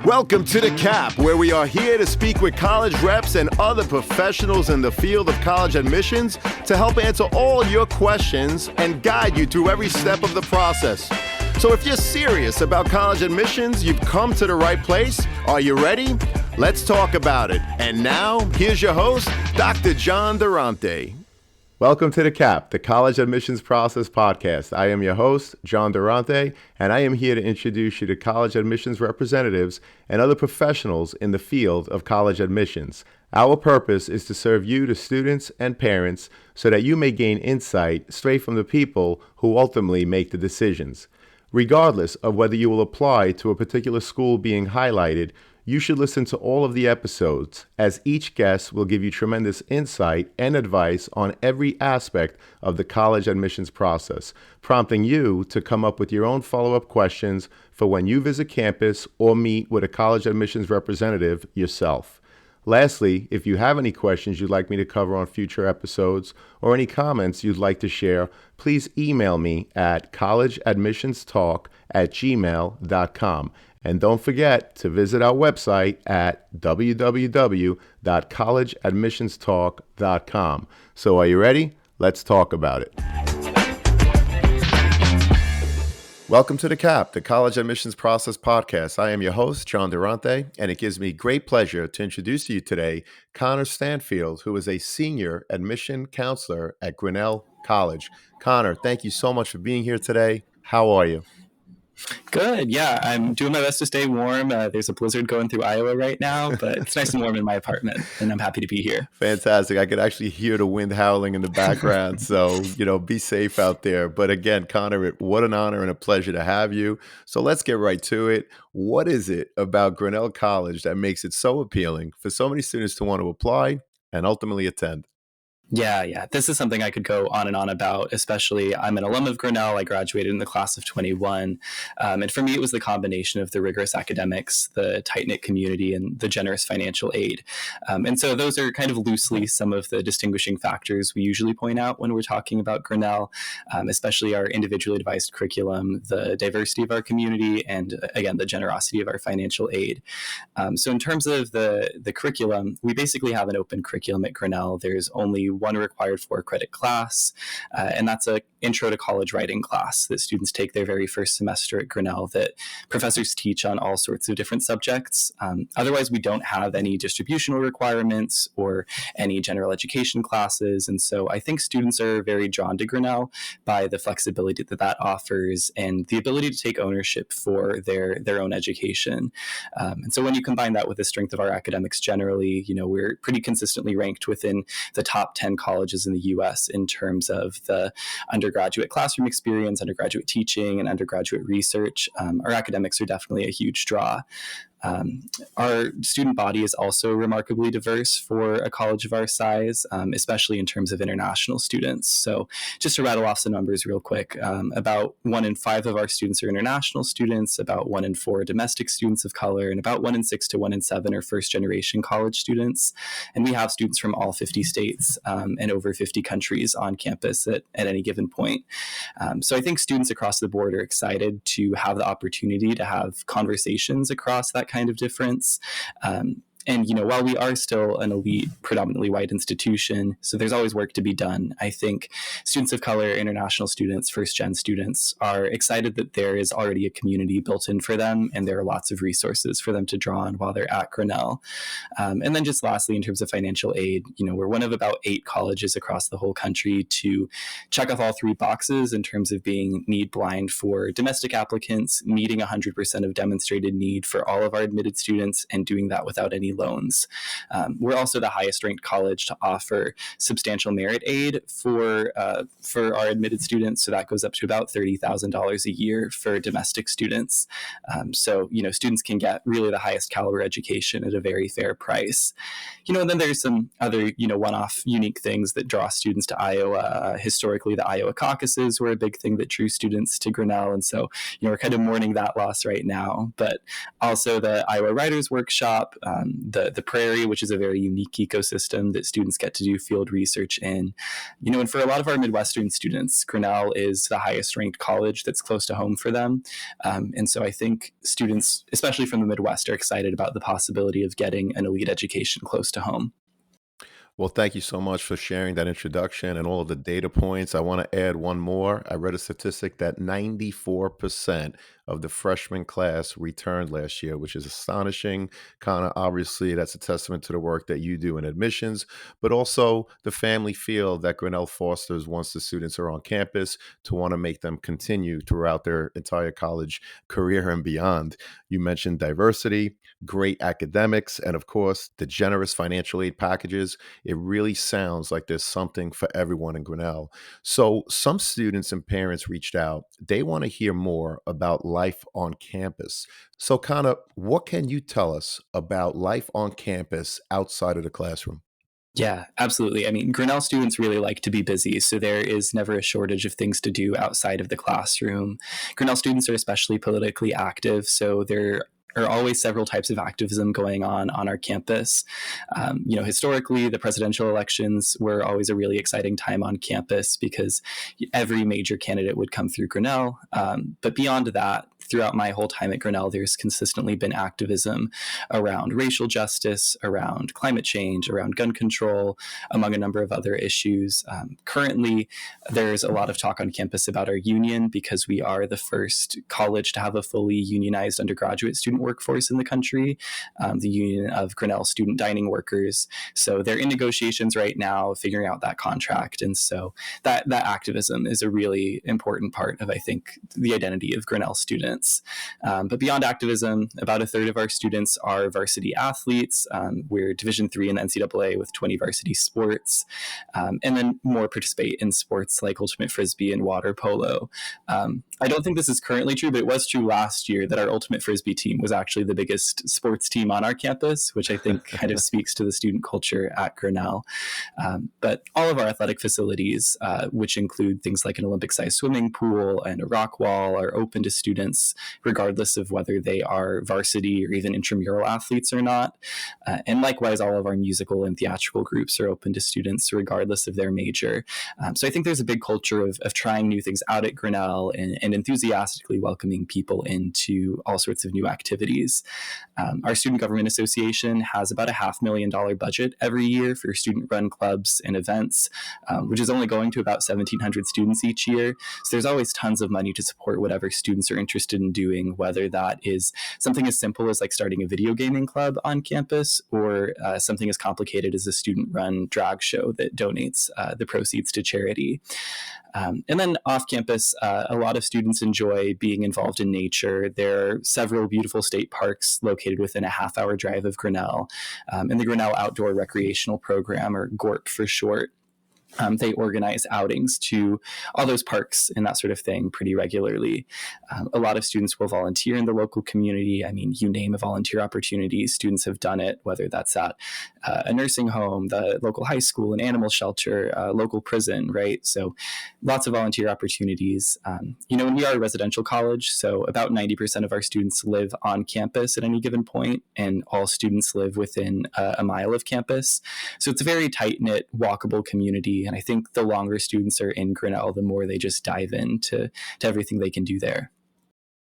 Welcome to The Cap, where we are here to speak with college reps and other professionals in the field of college admissions to help answer all your questions and guide you through every step of the process. So if you're serious about college admissions, you've come to the right place. Are you ready? Let's talk about it. And now, here's your host, Dr. John Durante. Welcome to The Cap, the College Admissions Process Podcast. I am your host, John Durante, and I am here to introduce you to college admissions representatives and other professionals in the field of college admissions. Our purpose is to serve you, the students and parents, so that you may gain insight straight from the people who ultimately make the decisions. Regardless of whether you will apply to a particular school being highlighted, you should listen to all of the episodes, as each guest will give you tremendous insight and advice on every aspect of the college admissions process, prompting you to come up with your own follow-up questions for when you visit campus or meet with a college admissions representative yourself. Lastly, if you have any questions you'd like me to cover on future episodes or any comments you'd like to share, please email me at collegeadmissionstalk@gmail.com. And don't forget to visit our website at www.collegeadmissionstalk.com. So are you ready? Let's talk about it. Welcome to The Cap, the College Admissions Process Podcast. I am your host, John Durante, and it gives me great pleasure to introduce to you today Connor Stanfield, who is a senior admission counselor at Grinnell College. Connor, thank you so much for being here today. How are you? Good. Yeah, I'm doing my best to stay warm. There's a blizzard going through Iowa right now, but it's nice and warm in my apartment, and I'm happy to be here. Fantastic. I could actually hear the wind howling in the background, so, be safe out there. But again, Connor, what an honor and a pleasure to have you. So let's get right to it. What is it about Grinnell College that makes it so appealing for so many students to want to apply and ultimately attend? Yeah. This is something I could go on and on about, especially I'm an alum of Grinnell. I graduated in the class of 21. And for me, it was the combination of the rigorous academics, the tight-knit community, and the generous financial aid. And so those are kind of loosely some of the distinguishing factors we usually point out when we're talking about Grinnell, especially our individually advised curriculum, the diversity of our community, and again, the generosity of our financial aid. So in terms of the curriculum, we basically have an open curriculum at Grinnell. There's only one required 4-credit class, and that's an intro to college writing class that students take their very first semester at Grinnell that professors teach on all sorts of different subjects. Otherwise, we don't have any distributional requirements or any general education classes, and so I think students are very drawn to Grinnell by the flexibility that offers and the ability to take ownership for their own education. And so when you combine that with the strength of our academics generally, we're pretty consistently ranked within the top 10 colleges in the U.S. in terms of the undergraduate classroom experience, undergraduate teaching, and undergraduate research. Our academics are definitely a huge draw. Our student body is also remarkably diverse for a college of our size, especially in terms of international students. So just to rattle off some numbers real quick, about 1 in 5 of our students are international students, about 1 in 4 domestic students of color, and about 1 in 6 to 1 in 7 are first-generation college students. And we have students from all 50 states and over 50 countries on campus at any given point. So I think students across the board are excited to have the opportunity to have conversations across that kind of difference. And, while we are still an elite, predominantly white institution, so there's always work to be done, I think students of color, international students, first-gen students are excited that there is already a community built in for them, and there are lots of resources for them to draw on while they're at Grinnell. And then just lastly, in terms of financial aid, we're one of about 8 colleges across the whole country to check off all 3 boxes in terms of being need blind for domestic applicants, meeting 100% of demonstrated need for all of our admitted students, and doing that without any loans. We're also the highest ranked college to offer substantial merit aid for our admitted students. So that goes up to about $30,000 a year for domestic students. So students can get really the highest caliber education at a very fair price. And then there's some other, one-off unique things that draw students to Iowa. Historically, the Iowa caucuses were a big thing that drew students to Grinnell. And so, we're kind of mourning that loss right now. But also the Iowa Writers Workshop, the Prairie, which is a very unique ecosystem that students get to do field research in. And for a lot of our Midwestern students, Grinnell is the highest ranked college that's close to home for them. And so I think students, especially from the Midwest, are excited about the possibility of getting an elite education close to home. Well, thank you so much for sharing that introduction and all of the data points. I want to add one more. I read a statistic that 94% of the freshman class returned last year, which is astonishing. Kind of obviously, that's a testament to the work that you do in admissions, but also the family feel that Grinnell fosters once the students are on campus to want to make them continue throughout their entire college career and beyond. You mentioned diversity, great academics, and of course, the generous financial aid packages. It really sounds like there's something for everyone in Grinnell. So some students and parents reached out. They want to hear more about life on campus. So kind of what can you tell us about life on campus outside of the classroom? Yeah, absolutely. I mean, Grinnell students really like to be busy, so there is never a shortage of things to do outside of the classroom. Grinnell students are especially politically active, so there are always several types of activism going on our campus. Historically, the presidential elections were always a really exciting time on campus because every major candidate would come through Grinnell. But beyond that, throughout my whole time at Grinnell, there's consistently been activism around racial justice, around climate change, around gun control, among a number of other issues. Currently, there's a lot of talk on campus about our union because we are the first college to have a fully unionized undergraduate student workforce in the country, the Union of Grinnell Student Dining Workers. So they're in negotiations right now, figuring out that contract. And so that activism is a really important part of, I think, the identity of Grinnell students. But beyond activism, about a third of our students are varsity athletes. We're Division III in the NCAA with 20 varsity sports, and then more participate in sports like ultimate frisbee and water polo. I don't think this is currently true, but it was true last year that our ultimate frisbee team was actually the biggest sports team on our campus, which I think kind of speaks to the student culture at Grinnell. But all of our athletic facilities, which include things like an Olympic-sized swimming pool and a rock wall, are open to students regardless of whether they are varsity or even intramural athletes or not. And likewise, all of our musical and theatrical groups are open to students regardless of their major. So I think there's a big culture of trying new things out at Grinnell and enthusiastically welcoming people into all sorts of new activities. Our Student Government Association has about a $500,000 budget every year for student-run clubs and events, which is only going to about 1,700 students each year. So there's always tons of money to support whatever students are interested in doing, whether that is something as simple as like starting a video gaming club on campus or something as complicated as a student-run drag show that donates the proceeds to charity. And then off campus, a lot of students enjoy being involved in nature. There are several beautiful state parks located within a half-hour drive of Grinnell, and the Grinnell Outdoor Recreational Program, or GORP for short. They organize outings to all those parks and that sort of thing pretty regularly. A lot of students will volunteer in the local community. I mean, you name a volunteer opportunity, students have done it, whether that's at a nursing home, the local high school, an animal shelter, a local prison, right? So lots of volunteer opportunities. And we are a residential college, so about 90% of our students live on campus at any given point, and all students live within a mile of campus. So it's a very tight-knit, walkable community. And I think the longer students are in Grinnell, the more they just dive into everything they can do there.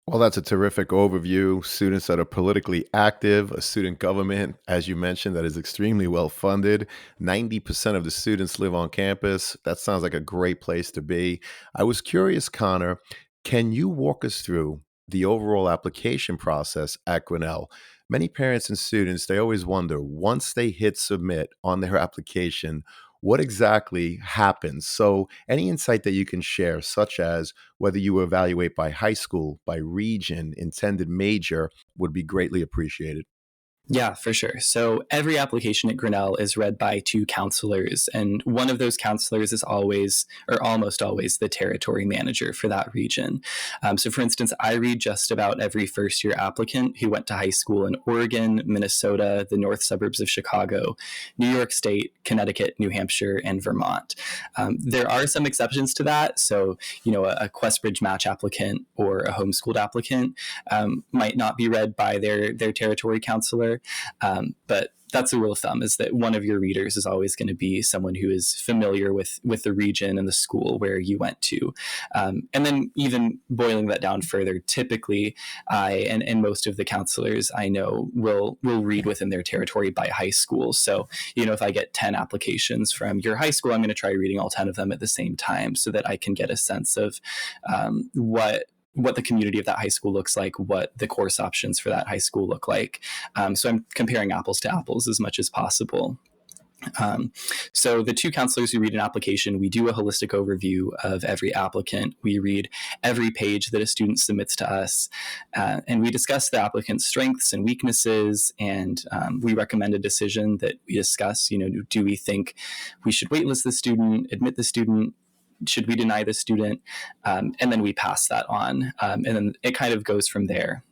Well, that's a terrific overview. Students that are politically active, a student government, as you mentioned, that is extremely well funded. 90% of the students live on campus. That sounds like a great place to be. I was curious, Connor, can you walk us through the overall application process at Grinnell? Many parents and students, they always wonder, once they hit submit on their application, what exactly happens? So any insight that you can share, such as whether you evaluate by high school, by region, intended major, would be greatly appreciated. Yeah, for sure. So every application at Grinnell is read by two counselors, and one of those counselors is always, or almost always, the territory manager for that region. So for instance, I read just about every first-year applicant who went to high school in Oregon, Minnesota, the north suburbs of Chicago, New York State, Connecticut, New Hampshire, and Vermont. There are some exceptions to that. So, a Questbridge match applicant or a homeschooled applicant might not be read by their territory counselor. particular. But that's a rule of thumb, is that one of your readers is always going to be someone who is familiar with the region and the school where you went to. And then even boiling that down further, typically I and most of the counselors I know will read within their territory by high school. So, if I get 10 applications from your high school, I'm going to try reading all 10 of them at the same time so that I can get a sense of what the community of that high school looks like, what the course options for that high school look like. So I'm comparing apples to apples as much as possible. So the two counselors who read an application, we do a holistic overview of every applicant. We read every page that a student submits to us, and we discuss the applicant's strengths and weaknesses, and we recommend a decision that we discuss. Do we think we should waitlist the student, admit the student? Should we deny the student? And then we pass that on. And then it kind of goes from there.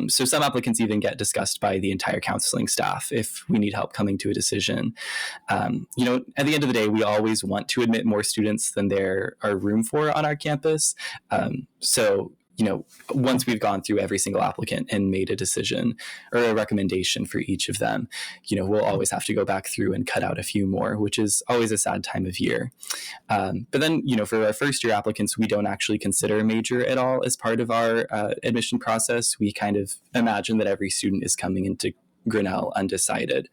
So some applicants even get discussed by the entire counseling staff if we need help coming to a decision. At the end of the day, we always want to admit more students than there are room for on our campus. So once we've gone through every single applicant and made a decision or a recommendation for each of them, we'll always have to go back through and cut out a few more, which is always a sad time of year. But then, for our first year applicants, we don't actually consider a major at all as part of our admission process. We kind of imagine that every student is coming into Grinnell undecided.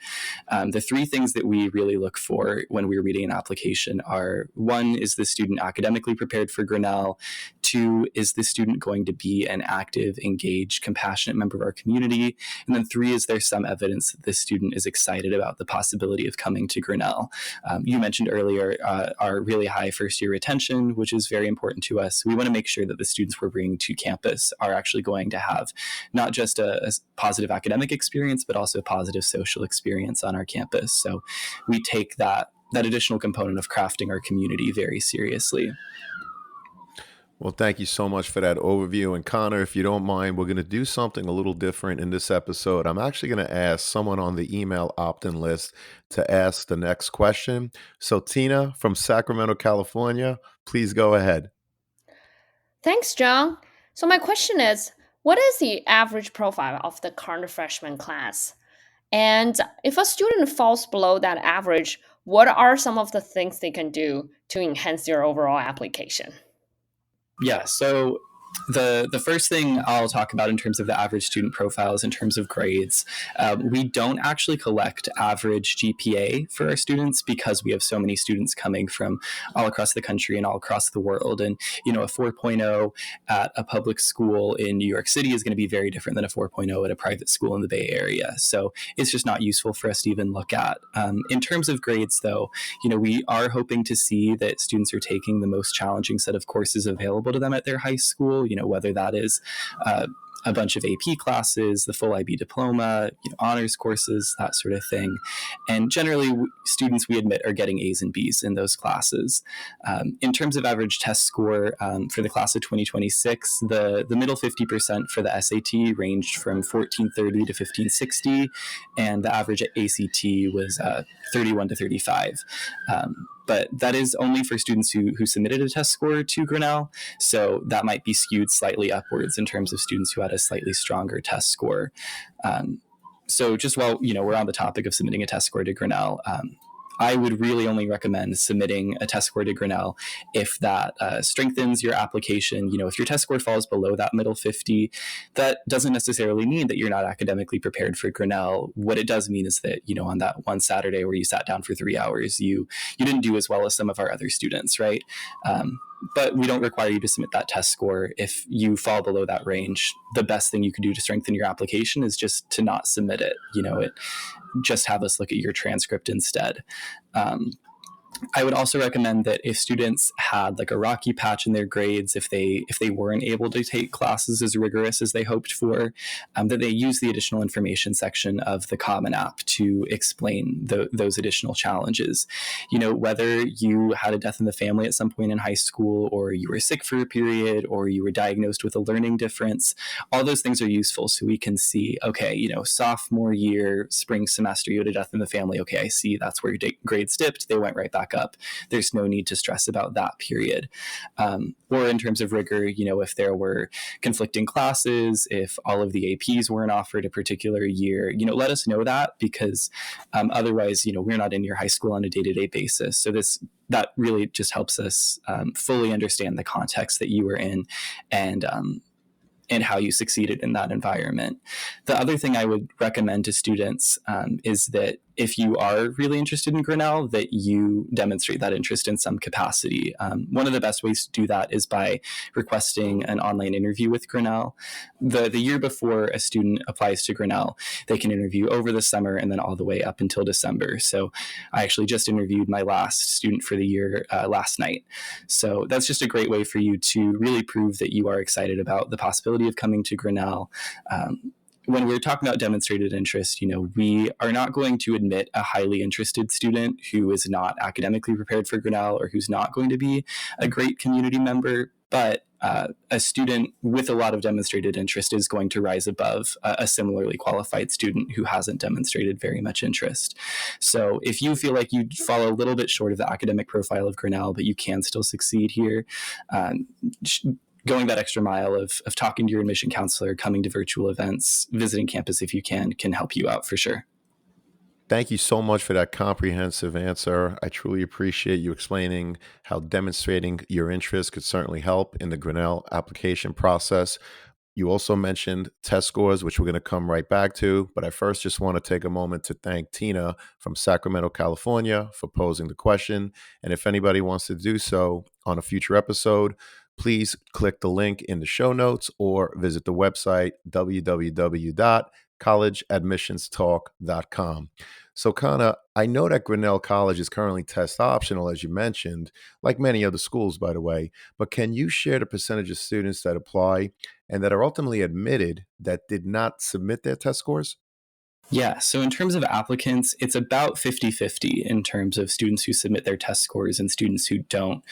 The three things that we really look for when we're reading an application are: one, is the student academically prepared for Grinnell? Two, is the student going to be an active, engaged, compassionate member of our community? And then three, is there some evidence that the student is excited about the possibility of coming to Grinnell? You mentioned earlier our really high first year retention, which is very important to us. We want to make sure that the students we're bringing to campus are actually going to have not just a positive academic experience, but also a positive social experience on our campus. So we take that additional component of crafting our community very seriously. Well, thank you so much for that overview. And Connor, if you don't mind, we're going to do something a little different in this episode. I'm actually going to ask someone on the email opt-in list to ask the next question. So Tina from Sacramento, California, please go ahead. Thanks, John. So my question is, what is the average profile of the current freshman class? And if a student falls below that average, what are some of the things they can do to enhance their overall application? Yeah, so the first thing I'll talk about in terms of the average student profiles, in terms of grades, we don't actually collect average GPA for our students because we have so many students coming from all across the country and all across the world. And, a 4.0 at a public school in New York City is going to be very different than a 4.0 at a private school in the Bay Area. So it's just not useful for us to even look at. In terms of grades, though, we are hoping to see that students are taking the most challenging set of courses available to them at their high school, whether that is a bunch of AP classes, the full IB diploma, honors courses, that sort of thing. And generally, students we admit are getting A's and B's in those classes. In terms of average test score for the class of 2026, the middle 50% for the SAT ranged from 1430 to 1560, and the average ACT was 31 to 35. But that is only for students who submitted a test score to Grinnell, so that might be skewed slightly upwards in terms of students who had a slightly stronger test score. So just while we're on the topic of submitting a test score to Grinnell, I would really only recommend submitting a test score to Grinnell if that strengthens your application. If your test score falls below that middle 50, that doesn't necessarily mean that you're not academically prepared for Grinnell. What it does mean is that, on that one Saturday where you sat down for 3 hours, you didn't do as well as some of our other students, right? But we don't require you to submit that test score. If you fall below that range, the best thing you can do to strengthen your application is just to not submit it. Just have us look at your transcript instead. I would also recommend that if students had like a rocky patch in their grades, if they weren't able to take classes as rigorous as they hoped for, that they use the additional information section of the Common App to explain those additional challenges. Whether you had a death in the family at some point in high school, or you were sick for a period, or you were diagnosed with a learning difference, all those things are useful so we can see, okay, sophomore year, spring semester, you had a death in the family. Okay, I see that's where your grades dipped. They went right back back up. There's no need to stress about that period. Or in terms of rigor, if there were conflicting classes, if all of the APs weren't offered a particular year, let us know that, because otherwise, we're not in your high school on a day-to-day basis. So that really just helps us fully understand the context that you were in, and how you succeeded in that environment. The other thing I would recommend to students is that if you are really interested in Grinnell, that you demonstrate that interest in some capacity. One of the best ways to do that is by requesting an online interview with Grinnell. The year before a student applies to Grinnell, they can interview over the summer and then all the way up until December. So I actually just interviewed my last student for the year last night. So that's just a great way for you to really prove that you are excited about the possibility of coming to Grinnell. When we're talking about demonstrated interest, we are not going to admit a highly interested student who is not academically prepared for Grinnell or who's not going to be a great community member. But a student with a lot of demonstrated interest is going to rise above a similarly qualified student who hasn't demonstrated very much interest. So if you feel like you fall a little bit short of the academic profile of Grinnell, but you can still succeed here, going that extra mile of talking to your admission counselor, coming to virtual events, visiting campus if you can help you out for sure. Thank you so much for that comprehensive answer. I truly appreciate you explaining how demonstrating your interest could certainly help in the Grinnell application process. You also mentioned test scores, which we're going to come right back to. But I first just want to take a moment to thank Tina from Sacramento, California, for posing the question. And if anybody wants to do so on a future episode, please click the link in the show notes or visit the website www.collegeadmissionstalk.com. So, Kana, I know that Grinnell College is currently test optional, as you mentioned, like many other schools, by the way, but can you share the percentage of students that apply and that are ultimately admitted that did not submit their test scores? Yeah, so in terms of applicants, it's about 50-50 in terms of students who submit their test scores and students who don't.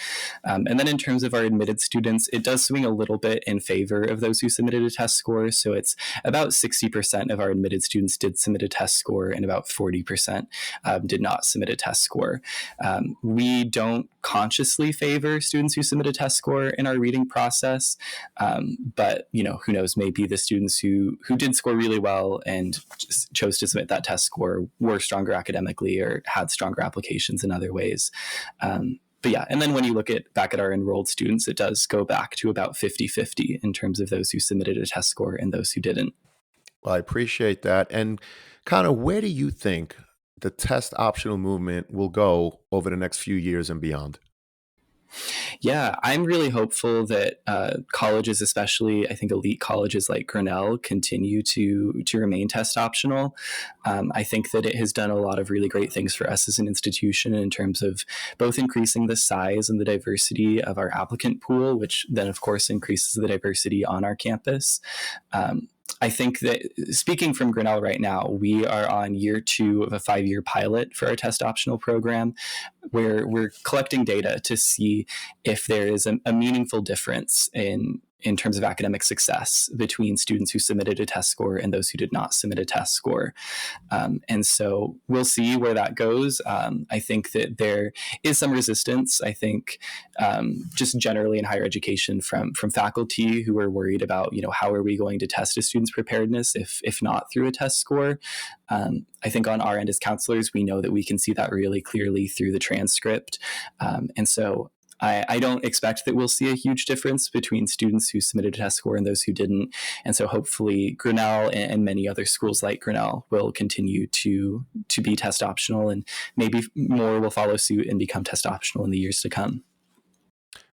And then in terms of our admitted students, it does swing a little bit in favor of those who submitted a test score. So it's about 60% of our admitted students did submit a test score and about 40% did not submit a test score. We don't consciously favor students who submit a test score in our reading process, but who knows, maybe the students who did score really well and just chose to submit that test score were stronger academically or had stronger applications in other ways. But yeah, and then when you look back at our enrolled students, it does go back to about 50-50 in terms of those who submitted a test score and those who didn't. Well, I appreciate that. And Connor, where do you think the test optional movement will go over the next few years and beyond? Yeah, I'm really hopeful that colleges, especially I think elite colleges like Grinnell, continue to remain test optional. I think that it has done a lot of really great things for us as an institution in terms of both increasing the size and the diversity of our applicant pool, which then of course increases the diversity on our campus. I think that speaking from Grinnell right now, we are on year 2 of a 5-year pilot for our test optional program, where we're collecting data to see if there is a meaningful difference in terms of academic success between students who submitted a test score and those who did not submit a test score. And so we'll see where that goes. I think that there is some resistance, I think, just generally in higher education from faculty who are worried about, how are we going to test a student's preparedness if not through a test score? I think on our end as counselors, we know that we can see that really clearly through the transcript. And so I don't expect that we'll see a huge difference between students who submitted a test score and those who didn't. And so hopefully Grinnell and many other schools like Grinnell will continue to be test optional, and maybe more will follow suit and become test optional in the years to come.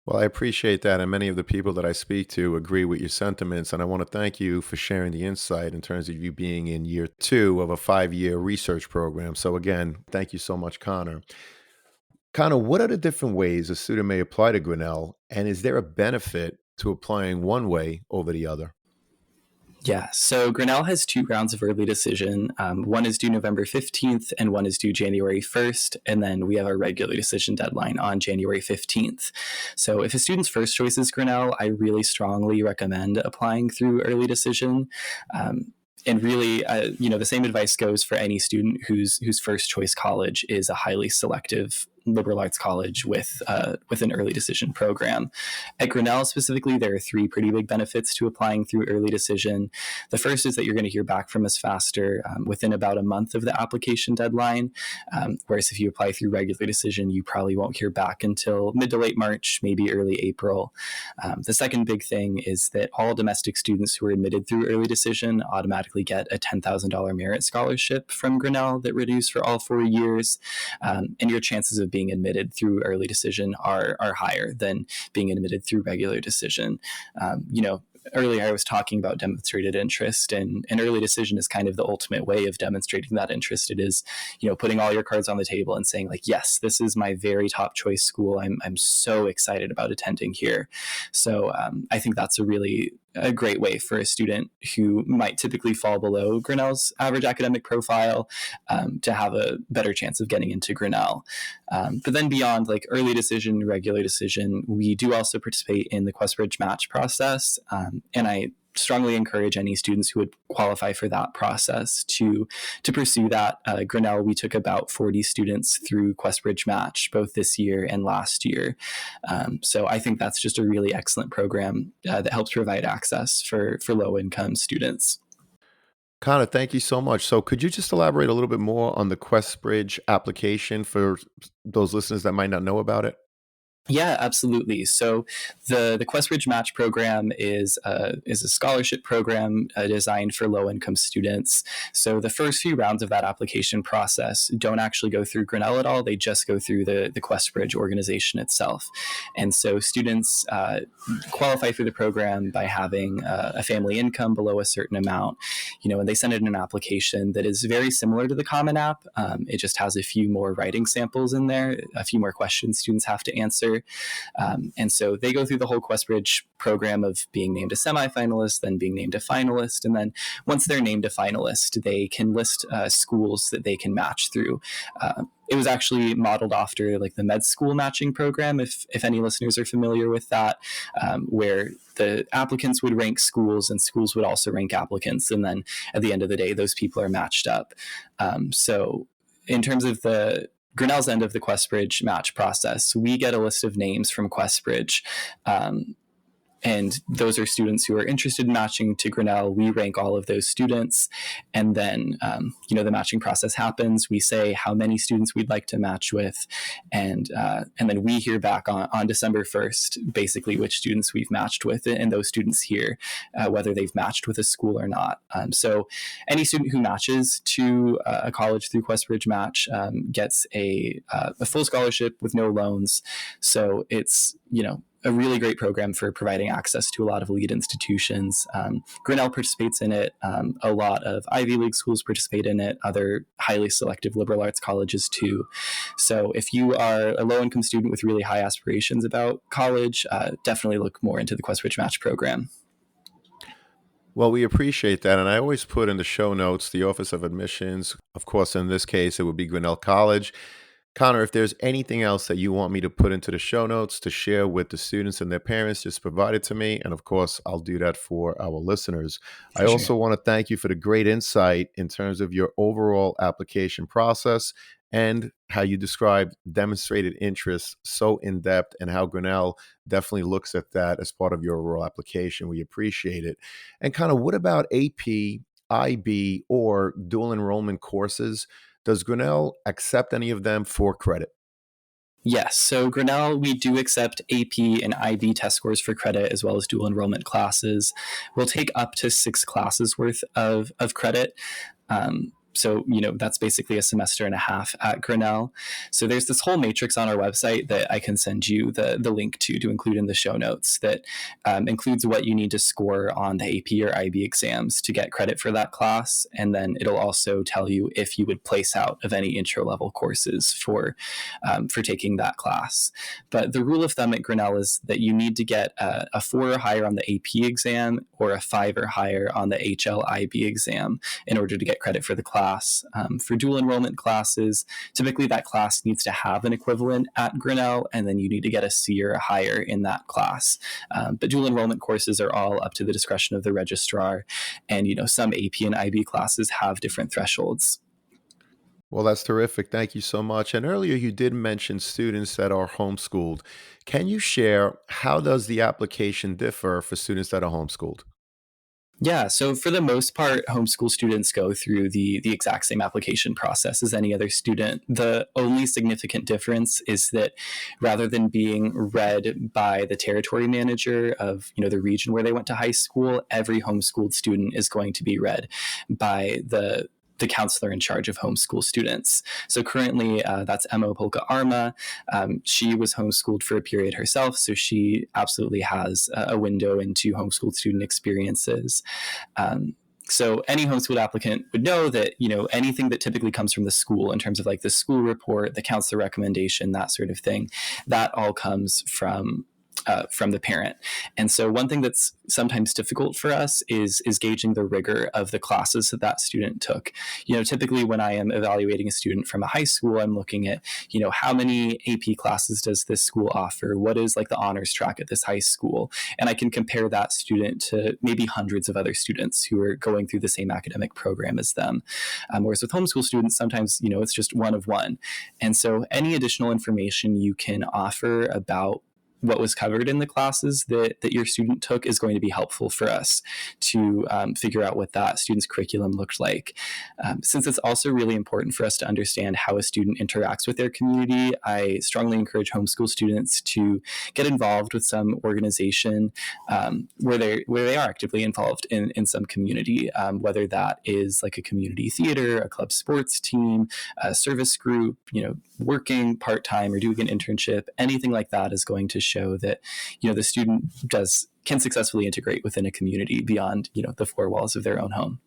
Well, I appreciate that. And many of the people that I speak to agree with your sentiments. And I want to thank you for sharing the insight in terms of you being in year 2 of a 5-year research program. So again, thank you so much, Connor. Connor, what are the different ways a student may apply to Grinnell? And is there a benefit to applying one way over the other? Yeah, so Grinnell has 2 rounds of early decision. One is due November 15th and one is due January 1st. And then we have our regular decision deadline on January 15th. So if a student's first choice is Grinnell, I really strongly recommend applying through early decision. And really, the same advice goes for any student whose first choice college is a highly selective liberal arts college with an early decision program. At Grinnell specifically, there are three pretty big benefits to applying through early decision. The first is that you're going to hear back from us faster within about a month of the application deadline, whereas if you apply through regular decision, you probably won't hear back until mid to late March, maybe early April. The second big thing is that all domestic students who are admitted through early decision automatically get a $10,000 merit scholarship from Grinnell that renews for all 4 years, and your chances of being admitted through early decision are higher than being admitted through regular decision. Earlier I was talking about demonstrated interest, and an early decision is kind of the ultimate way of demonstrating that interest. It is, putting all your cards on the table and saying like, yes, this is my very top choice school. I'm so excited about attending here. So I think that's a great way for a student who might typically fall below Grinnell's average academic profile to have a better chance of getting into Grinnell. But then beyond like early decision, regular decision, we do also participate in the QuestBridge match process. And I strongly encourage any students who would qualify for that process to pursue that. Grinnell, we took about 40 students through QuestBridge Match, both this year and last year. So I think that's just a really excellent program that helps provide access for low-income students. Connor, thank you so much. So could you just elaborate a little bit more on the QuestBridge application for those listeners that might not know about it? Yeah, absolutely. So the QuestBridge Match program is a scholarship program designed for low-income students. So the first few rounds of that application process don't actually go through Grinnell at all. They just go through the QuestBridge organization itself. And so students qualify for the program by having a family income below a certain amount, and they send in an application that is very similar to the Common App. It just has a few more writing samples in there, a few more questions students have to answer. And so they go through the whole QuestBridge program of being named a semifinalist, then being named a finalist. And then once they're named a finalist, they can list schools that they can match through. It was actually modeled after like the med school matching program, if any listeners are familiar with that, where the applicants would rank schools and schools would also rank applicants. And then at the end of the day, those people are matched up. So in terms of Grinnell's end of the QuestBridge match process, we get a list of names from QuestBridge. And those are students who are interested in matching to Grinnell. We rank all of those students. And then, the matching process happens. We say how many students we'd like to match with. And then we hear back on December 1st, basically which students we've matched with. And those students hear whether they've matched with a school or not. So any student who matches to a college through QuestBridge Match gets a full scholarship with no loans. So it's, a really great program for providing access to a lot of elite institutions. Grinnell participates in it. A lot of Ivy League schools participate in it, other highly selective liberal arts colleges too. So if you are a low-income student with really high aspirations about college, definitely look more into the QuestBridge Match program. Well, we appreciate that. And I always put in the show notes the Office of Admissions. Of course, in this case, it would be Grinnell College. Connor, if there's anything else that you want me to put into the show notes to share with the students and their parents, just provide it to me. And of course, I'll do that for our listeners. I also want to thank you for the great insight in terms of your overall application process and how you described demonstrated interest so in depth, and how Grinnell definitely looks at that as part of your overall application. We appreciate it. And kind of what about AP, IB, or dual enrollment courses? Does Grinnell accept any of them for credit? Yes. So Grinnell, we do accept AP and IB test scores for credit, as well as dual enrollment classes. We'll take up to 6 classes worth of credit. So, that's basically a semester and a half at Grinnell. So there's this whole matrix on our website that I can send you the link to include in the show notes that includes what you need to score on the AP or IB exams to get credit for that class. And then it'll also tell you if you would place out of any intro-level courses for taking that class. But the rule of thumb at Grinnell is that you need to get a 4 or higher on the AP exam or a 5 or higher on the HL/IB exam in order to get credit for the class. For dual enrollment classes, typically that class needs to have an equivalent at Grinnell, and then you need to get a C or a higher in that class. But dual enrollment courses are all up to the discretion of the registrar, and some AP and IB classes have different thresholds. Well, that's terrific. Thank you so much. And earlier you did mention students that are homeschooled. Can you share how does the application differ for students that are homeschooled? Yeah, so for the most part, homeschool students go through the exact same application process as any other student. The only significant difference is that rather than being read by the territory manager of the region where they went to high school, every homeschooled student is going to be read by the counselor in charge of homeschool students. So currently, that's Emma Polka Arma. She was homeschooled for a period herself, so she absolutely has a window into homeschooled student experiences. So any homeschooled applicant would know that anything that typically comes from the school in terms of like the school report, the counselor recommendation, that sort of thing, that all comes from the parent. And so one thing that's sometimes difficult for us is gauging the rigor of the classes that student took. Typically when I am evaluating a student from a high school, I'm looking at, how many AP classes does this school offer? What is like the honors track at this high school? And I can compare that student to maybe hundreds of other students who are going through the same academic program as them. Whereas with homeschool students, sometimes, it's just one of one. And so any additional information you can offer about what was covered in the classes that your student took is going to be helpful for us to figure out what that student's curriculum looked like. Since it's also really important for us to understand how a student interacts with their community, I strongly encourage homeschool students to get involved with some organization where they are actively involved in some community, whether that is like a community theater, a club sports team, a service group, working part-time or doing an internship. Anything like that is going to show that the student can successfully integrate within a community beyond the four walls of their own home.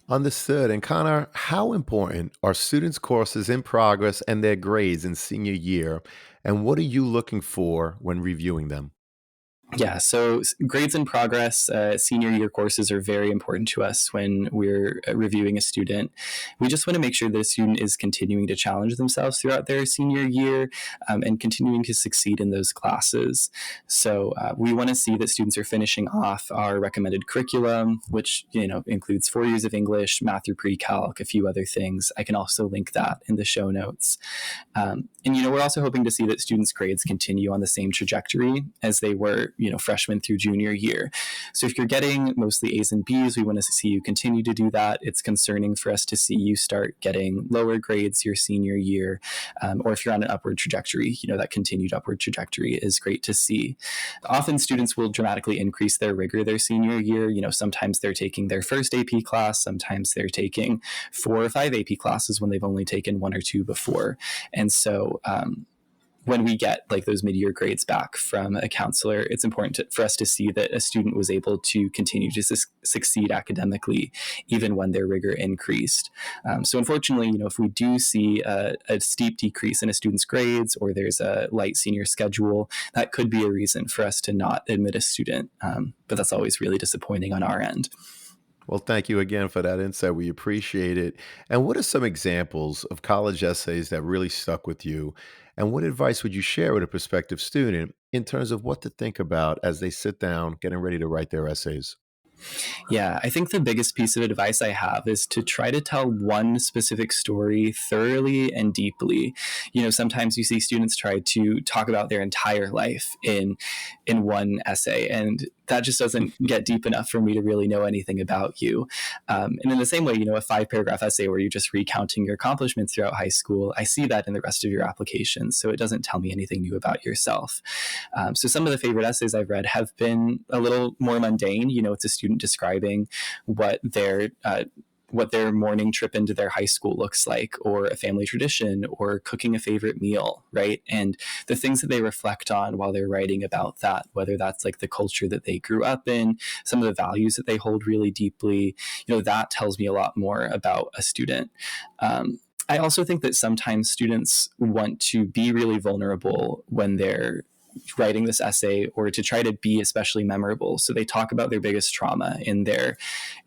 Understood. And Connor, how important are students' courses in progress and their grades in senior year? And what are you looking for when reviewing them? Yeah, so grades in progress, senior year courses are very important to us when we're reviewing a student. We just want to make sure that a student is continuing to challenge themselves throughout their senior year and continuing to succeed in those classes. So we want to see that students are finishing off our recommended curriculum, which includes 4 years of English, math through pre-calc, a few other things. I can also link that in the show notes. And we're also hoping to see that students' grades continue on the same trajectory as they were freshman through junior year. So if you're getting mostly A's and B's, we want to see you continue to do that. It's concerning for us to see you start getting lower grades your senior year, or if you're on an upward trajectory, that continued upward trajectory is great to see. Often students will dramatically increase their rigor their senior year. Sometimes they're taking their first AP class, sometimes they're taking 4 or 5 AP classes when they've only taken 1 or 2 before. And so when we get like those mid-year grades back from a counselor, it's important for us to see that a student was able to continue to succeed academically, even when their rigor increased. So unfortunately, if we do see a steep decrease in a student's grades or there's a light senior schedule, that could be a reason for us to not admit a student. But that's always really disappointing on our end. Well, thank you again for that insight. We appreciate it. And what are some examples of college essays that really stuck with you? And what advice would you share with a prospective student in terms of what to think about as they sit down getting ready to write their essays? Yeah, I think the biggest piece of advice I have is to try to tell one specific story thoroughly and deeply. Sometimes you see students try to talk about their entire life in one essay, and that just doesn't get deep enough for me to really know anything about you. And in the same way, a 5-paragraph essay where you're just recounting your accomplishments throughout high school, I see that in the rest of your application. So it doesn't tell me anything new about yourself. So some of the favorite essays I've read have been a little more mundane. It's a student describing what their morning trip into their high school looks like, or a family tradition, or cooking a favorite meal, right? And the things that they reflect on while they're writing about that, whether that's like the culture that they grew up in, some of the values that they hold really deeply, that tells me a lot more about a student. I also think that sometimes students want to be really vulnerable when they're writing this essay, or to try to be especially memorable. So they talk about their biggest trauma in their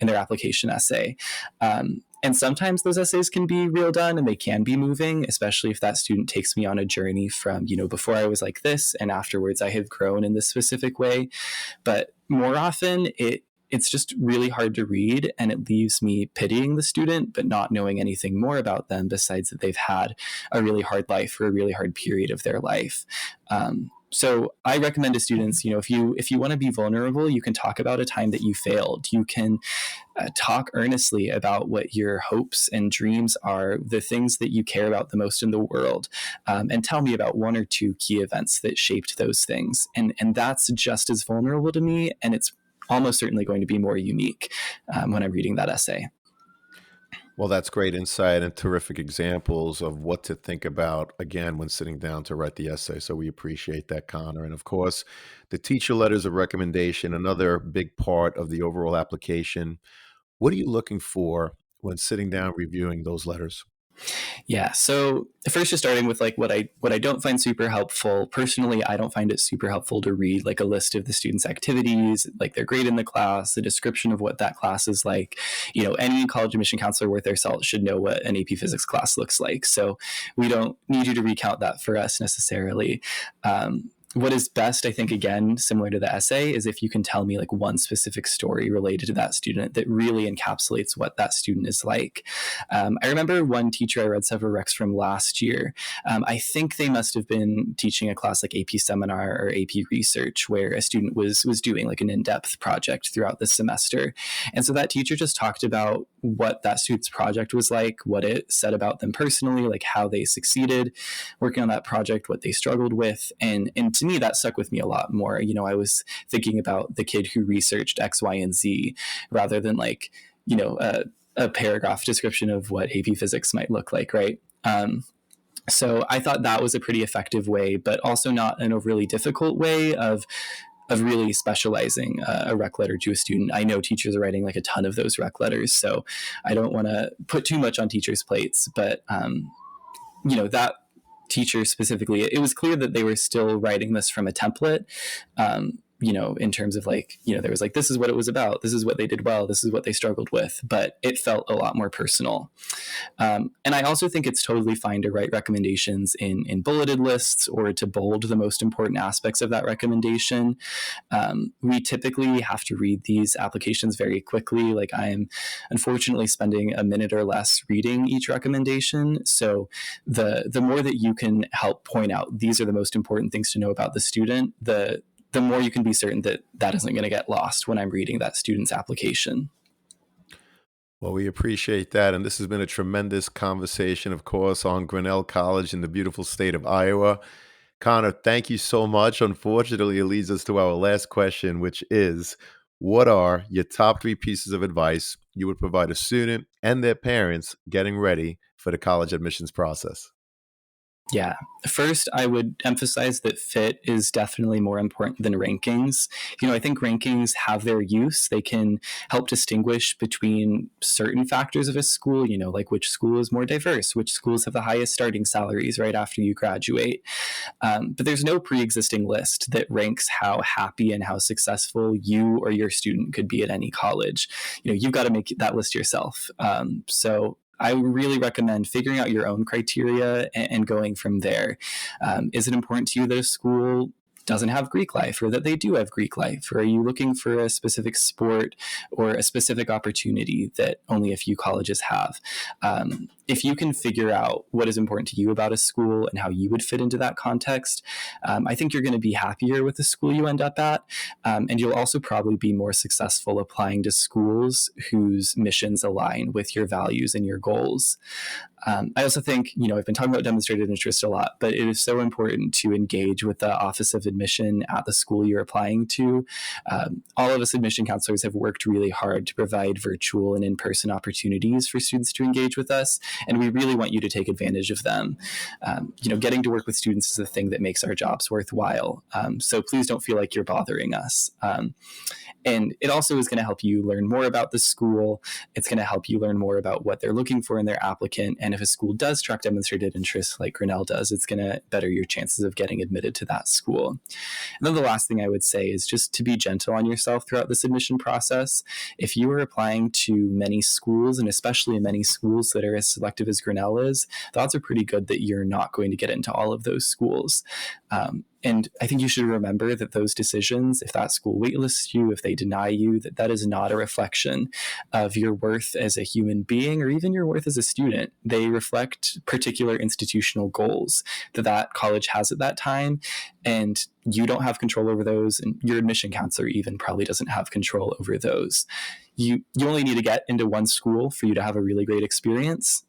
application essay. And sometimes those essays can be real done and they can be moving, especially if that student takes me on a journey from, before I was like this and afterwards I have grown in this specific way. But more often it's just really hard to read, and it leaves me pitying the student, but not knowing anything more about them besides that they've had a really hard life or a really hard period of their life. So I recommend to students, if you want to be vulnerable, you can talk about a time that you failed. You can talk earnestly about what your hopes and dreams are, the things that you care about the most in the world, and tell me about one or two key events that shaped those things. And that's just as vulnerable to me, and it's almost certainly going to be more unique when I'm reading that essay. Well, that's great insight and terrific examples of what to think about, again, when sitting down to write the essay. So we appreciate that, Connor. And of course, the teacher letters of recommendation, another big part of the overall application. What are you looking for when sitting down reviewing those letters? Yeah. So first, just starting with like what I don't find super helpful. Personally, I don't find it super helpful to read like a list of the students' activities, like their grade in the class, the description of what that class is like. Any college admission counselor worth their salt should know what an AP Physics class looks like. So we don't need you to recount that for us necessarily. What is best, I think, again, similar to the essay, is if you can tell me like one specific story related to that student that really encapsulates what that student is like. I remember one teacher I read several recs from last year. I think they must have been teaching a class like AP Seminar or AP Research, where a student was doing like an in-depth project throughout the semester. And so that teacher just talked about what that student's project was like, what it said about them personally, like how they succeeded working on that project, what they struggled with. And to me, that stuck with me a lot more. I was thinking about the kid who researched X, Y, and Z rather than like, a paragraph description of what AP Physics might look like, right? So I thought that was a pretty effective way, but also not an overly difficult way of really specializing a rec letter to a student. I know teachers are writing like a ton of those rec letters, so I don't want to put too much on teachers' plates, but that teacher specifically, it was clear that they were still writing this from a template. In terms of like, there was like, this is what it was about. This is what they did well. This is what they struggled with. But it felt a lot more personal. And I also think it's totally fine to write recommendations in bulleted lists or to bold the most important aspects of that recommendation. We typically have to read these applications very quickly. Like I am unfortunately spending a minute or less reading each recommendation. So the more that you can help point out, these are the most important things to know about the student, the more you can be certain that that isn't going to get lost when I'm reading that student's application. Well, we appreciate that. And this has been a tremendous conversation, of course, on Grinnell College in the beautiful state of Iowa. Connor, thank you so much. Unfortunately, it leads us to our last question, which is, what are your top 3 pieces of advice you would provide a student and their parents getting ready for the college admissions process? Yeah. First, I would emphasize that fit is definitely more important than rankings. I think rankings have their use. They can help distinguish between certain factors of a school, like which school is more diverse, which schools have the highest starting salaries right after you graduate. But there's no pre-existing list that ranks how happy and how successful you or your student could be at any college. You've got to make that list yourself. So I really recommend figuring out your own criteria and going from there. Is it important to you that a school doesn't have Greek life or that they do have Greek life? Or are you looking for a specific sport or a specific opportunity that only a few colleges have? If you can figure out what is important to you about a school and how you would fit into that context, I think you're going to be happier with the school you end up at. And you'll also probably be more successful applying to schools whose missions align with your values and your goals. I also think, I've been talking about demonstrated interest a lot, but it is so important to engage with the Office of Admission at the school you're applying to. All of us admission counselors have worked really hard to provide virtual and in-person opportunities for students to engage with us, and we really want you to take advantage of them. Getting to work with students is the thing that makes our jobs worthwhile. So please don't feel like you're bothering us. And it also is going to help you learn more about the school. It's going to help you learn more about what they're looking for in their applicant. And if a school does track demonstrated interest like Grinnell does, it's going to better your chances of getting admitted to that school. And then the last thing I would say is just to be gentle on yourself throughout this admission process. If you are applying to many schools, and especially many schools that are as selective as Grinnell is, the odds are pretty good that you're not going to get into all of those schools. And I think you should remember that those decisions, if that school waitlists you, if they deny you, that is not a reflection of your worth as a human being or even your worth as a student. They reflect particular institutional goals that college has at that time. And you don't have control over those. And your admission counselor even probably doesn't have control over those. You only need to get into one school for you to have a really great experience.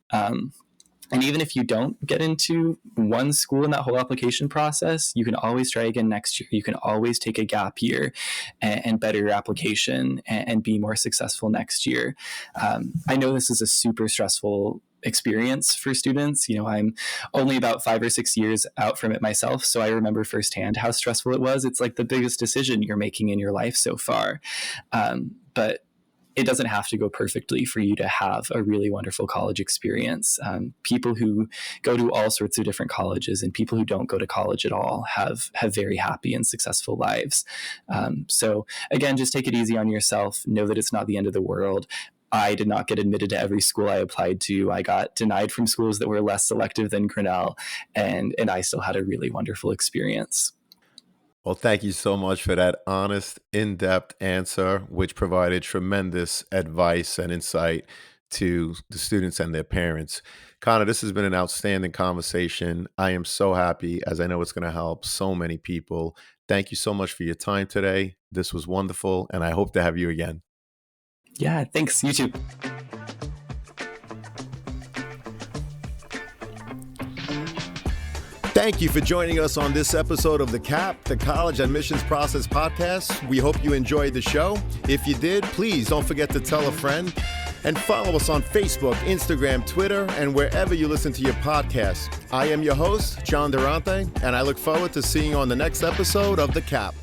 And even if you don't get into one school in that whole application process, you can always try again next year. You can always take a gap year and better your application and be more successful next year. I know this is a super stressful experience for students. I'm only about 5 or 6 years out from it myself, so I remember firsthand how stressful it was. It's like the biggest decision you're making in your life so far. But it doesn't have to go perfectly for you to have a really wonderful college experience. People who go to all sorts of different colleges and people who don't go to college at all have very happy and successful lives. So again, just take it easy on yourself. Know that it's not the end of the world. I did not get admitted to every school I applied to. I got denied from schools that were less selective than Grinnell, and I still had a really wonderful experience. Well, thank you so much for that honest, in-depth answer, which provided tremendous advice and insight to the students and their parents. Connor, this has been an outstanding conversation. I am so happy, as I know it's going to help so many people. Thank you so much for your time today. This was wonderful, and I hope to have you again. Yeah, thanks. You too. Thank you for joining us on this episode of The CAP, the College Admissions Process Podcast. We hope you enjoyed the show. If you did, please don't forget to tell a friend and follow us on Facebook, Instagram, Twitter, and wherever you listen to your podcasts. I am your host, John Durante, and I look forward to seeing you on the next episode of The CAP.